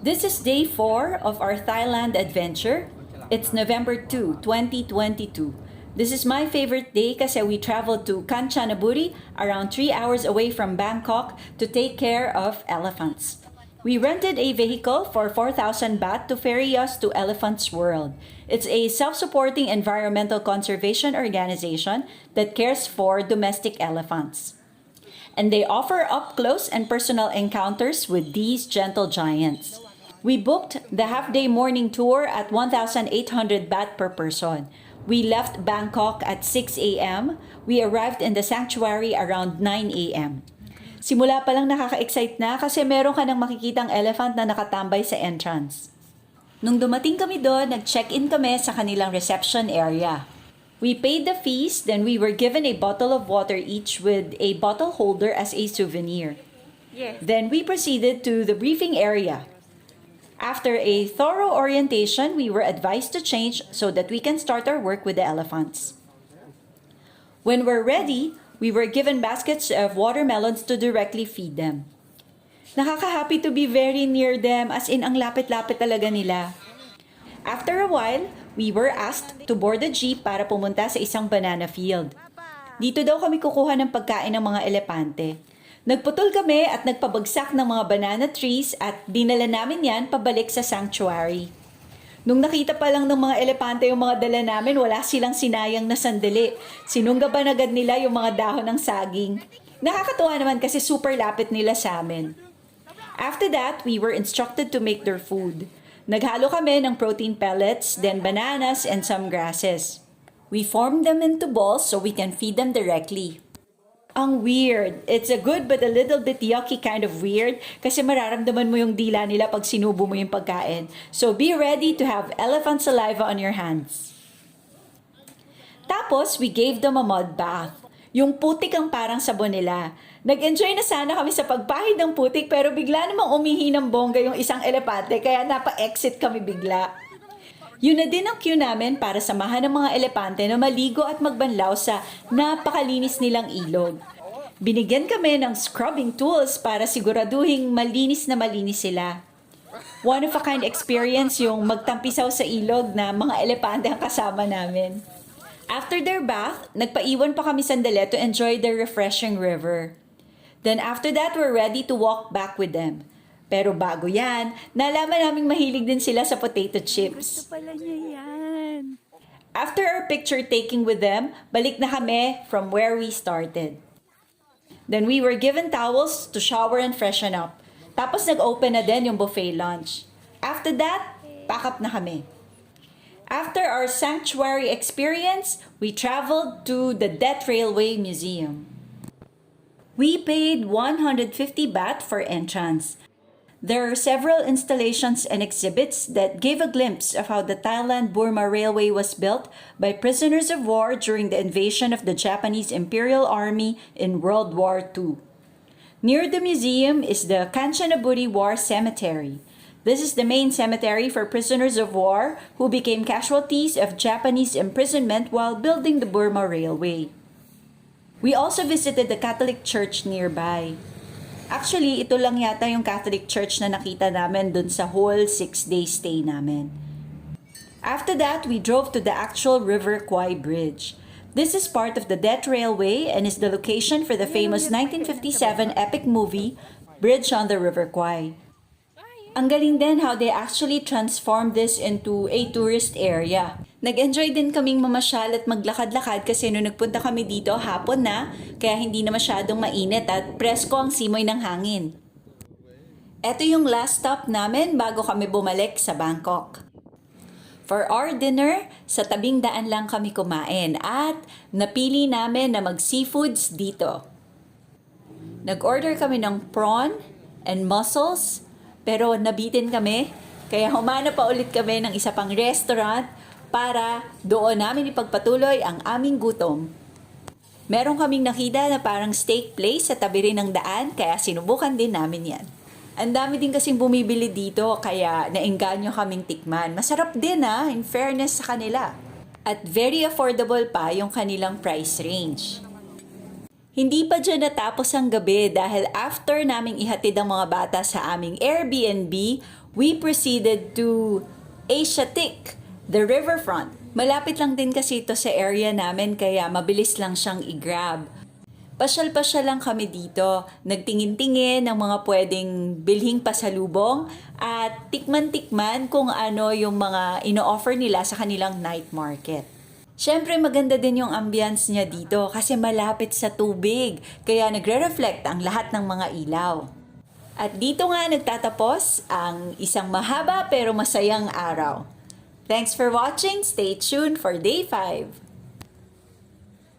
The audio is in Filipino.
This is day 4 of our Thailand adventure. It's November 2, 2022. This is my favorite day kasi we traveled to Kanchanaburi, around 3 hours away from Bangkok, to take care of elephants. We rented a vehicle for 4,000 baht to ferry us to Elephants World. It's a self-supporting environmental conservation organization that cares for domestic elephants. And they offer up-close and personal encounters with these gentle giants. We booked the half-day morning tour at 1,800 baht per person. We left Bangkok at 6 a.m. We arrived in the sanctuary around 9 a.m. Simula pa lang nakaka-excite na kasi meron ka nang makikitang elephant na nakatambay sa entrance. Nung dumating kami doon, nag-check-in kami sa kanilang reception area. We paid the fees, then we were given a bottle of water each with a bottle holder as a souvenir. Yes. Then we proceeded to the briefing area. After a thorough orientation, we were advised to change so that we can start our work with the elephants. When we're ready, we were given baskets of watermelons to directly feed them. Nakaka-happy to be very near them, as in ang lapit-lapit talaga nila. After a while, we were asked to board a jeep para pumunta sa isang banana field. Dito daw kami kukuha ng pagkain ng mga elepante. Nagputol kami at nagpabagsak ng mga banana trees at dinala namin yan pabalik sa sanctuary. Nung nakita pa lang ng mga elepante yung mga dala namin, wala silang sinayang na sandali. Sinunggaban agad nila yung mga dahon ng saging. Nakakatuwa naman kasi super lapit nila sa amin. After that, we were instructed to make their food. Naghalo kami ng protein pellets, then bananas and some grasses. We formed them into balls so we can feed them directly. Ang weird. It's a good but a little bit yucky kind of weird kasi mararamdaman mo yung dila nila pag sinubo mo yung pagkain. So be ready to have elephant saliva on your hands. Tapos, we gave them a mud bath. Yung putik ang parang sabon nila. Nag-enjoy na sana kami sa pagpahid ng putik pero bigla namang umihi ng bongga yung isang elepante kaya napa-exit kami bigla. Yun na din ang cue namin para samahan ng mga elepante na maligo at magbanlaw sa napakalinis nilang ilog. Binigyan kami ng scrubbing tools para siguraduhin malinis na malinis sila. One of a kind experience yung magtampisaw sa ilog na mga elepante ang kasama namin. After their bath, nagpaiwan pa kami sandali to enjoy the refreshing river. Then after that, we're ready to walk back with them. Pero bago yan, nalaman naming mahilig din sila sa potato chips. Gusto pala niya yan. After our picture taking with them, balik na kami from where we started. Then we were given towels to shower and freshen up. Tapos nag-open na din yung buffet lunch. After that, pack up na kami. After our sanctuary experience, we traveled to the Death Railway Museum. We paid 150 baht for entrance. There are several installations and exhibits that gave a glimpse of how the Thailand-Burma Railway was built by prisoners of war during the invasion of the Japanese Imperial Army in World War II. Near the museum is the Kanchanaburi War Cemetery. This is the main cemetery for prisoners of war who became casualties of Japanese imprisonment while building the Burma Railway. We also visited the Catholic Church nearby. Actually, ito lang yata yung Catholic Church na nakita namin dun sa whole 6-day stay namin. After that, we drove to the actual River Kwai Bridge. This is part of the Death Railway and is the location for the famous 1957 epic movie, Bridge on the River Kwai. Ang galing din how they actually transformed this into a tourist area. Nag-enjoy din kaming mamasyal at maglakad-lakad kasi nung nagpunta kami dito hapon na, kaya hindi na masyadong mainit at presko ang simoy ng hangin. Ito yung last stop namin bago kami bumalik sa Bangkok. For our dinner, sa tabing daan lang kami kumain at napili namin na mag-seafoods dito. Nag-order kami ng prawn and mussels, pero nabitin kami, kaya humana pa ulit kami ng isa pang restaurant para doon namin ipagpatuloy ang aming gutom. Meron kaming nakita na parang steak place sa tabi rin ng daan, kaya sinubukan din namin yan. Ang dami din kasing bumibili dito, kaya naengganyo kaming tikman. Masarap din in fairness sa kanila. At very affordable pa yung kanilang price range. Hindi pa dyan natapos ang gabi dahil after naming ihatid ang mga bata sa aming Airbnb, we proceeded to Asiatique The Riverfront. Malapit lang din kasi ito sa area namin kaya mabilis lang siyang i-grab. Pasyal-pasyal lang kami dito, nagtingin-tingin ng mga pwedeng bilhing pasalubong at tikman-tikman kung ano yung mga ino-offer nila sa kanilang night market. Siyempre maganda din yung ambience niya dito kasi malapit sa tubig, kaya nagre-reflect ang lahat ng mga ilaw. At dito nga nagtatapos ang isang mahaba pero masayang araw. Thanks for watching. Stay tuned for day 5.